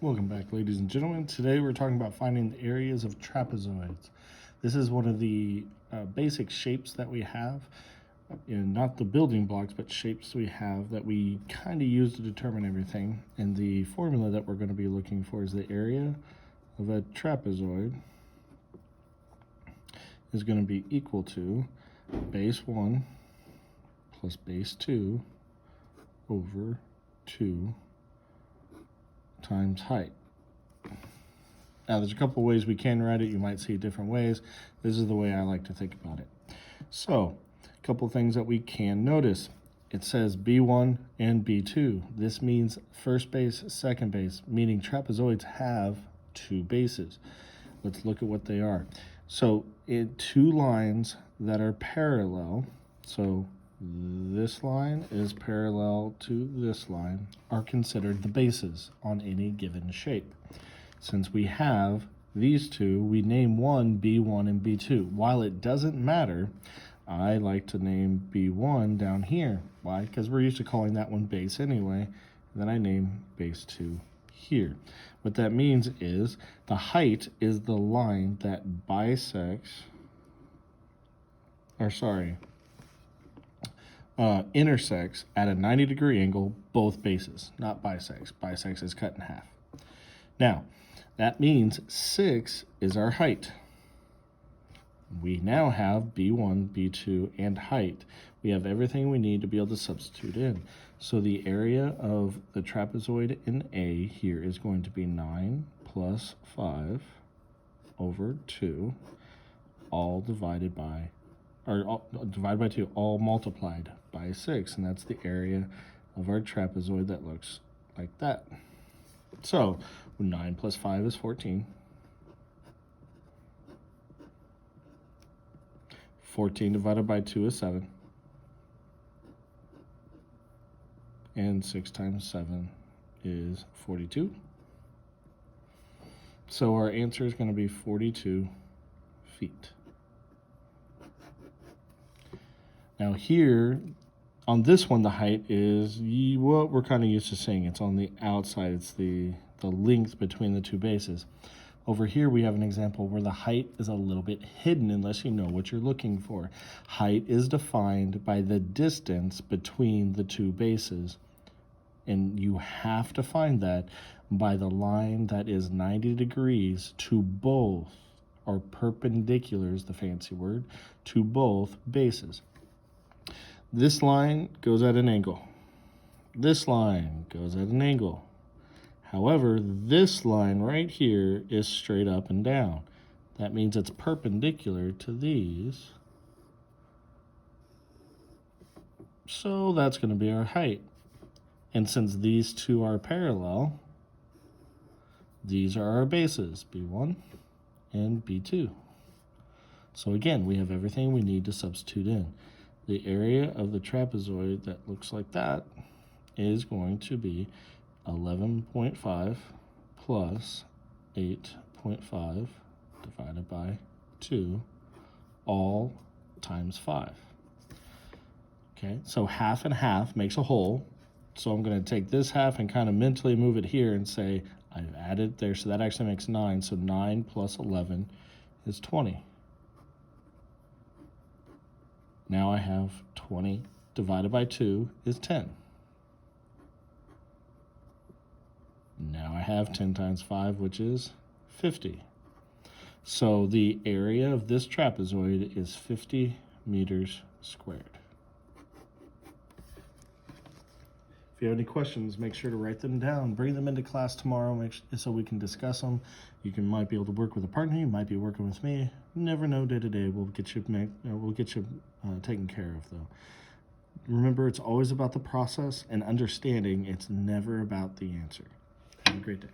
Welcome back, ladies and gentlemen. Today we're talking about finding the areas of trapezoids. This is one of the basic shapes that we have, and not the building blocks, but shapes we have that we kind of use to determine everything. And the formula that we're going to be looking for is the area of a trapezoid is going to be equal to base 1 plus base 2 over 2 times height. Now there's a couple ways we can write it. You might see different ways. This is the way I like to think about it. So a couple things that we can notice. It says B1 and B2. This means first base, second base, meaning trapezoids have two bases. Let's look at what they are. So two lines that are parallel, so this line is parallel to this line, are considered the bases on any given shape. Since we have these two, we name one B1 and B2. While it doesn't matter, I like to name B1 down here. Why? Because we're used to calling that one base anyway. And then I name base 2 here. What that means is the height is the line that bisects, intersects at a 90-degree angle both bases, not bisects. Bisects is cut in half. Now, that means 6 is our height. We now have B1, B2, and height. We have everything we need to be able to substitute in. So the area of the trapezoid in A here is going to be 9 plus 5 over 2, all divided by, divided by 2, all multiplied by 6, and that's the area of our trapezoid that looks like that. So 9 plus 5 is 14. 14 divided by 2 is 7. And 6 times 7 is 42. So our answer is going to be 42 feet. Now here, on this one, the height is what we're kind of used to saying. It's on the outside. It's the length between the two bases. Over here, we have an example where the height is a little bit hidden unless you know what you're looking for. Height is defined by the distance between the two bases. And you have to find that by the line that is 90 degrees to both, or perpendicular is the fancy word, to both bases. This line goes at an angle. This line goes at an angle. However, this line right here is straight up and down. That means it's perpendicular to these. So that's going to be our height. And since these two are parallel, these are our bases, B1 and B2. So again, we have everything we need to substitute in. The area of the trapezoid that looks like that is going to be 11.5 plus 8.5 divided by 2, all times 5. Okay, so half and half makes a whole. So I'm going to take this half and kind of mentally move it here and say I've added there. So that actually makes 9. So 9 plus 11 is 20. Now I have 20 divided by 2 is 10. Now I have 10 times 5, which is 50. So the area of this trapezoid is 50 meters squared. If you have any questions, make sure to write them down. Bring them into class tomorrow so we can discuss them. You might be able to work with a partner. You might be working with me. Never know day to day. We'll get you taken care of, though. Remember, it's always about the process and understanding. It's never about the answer. Have a great day.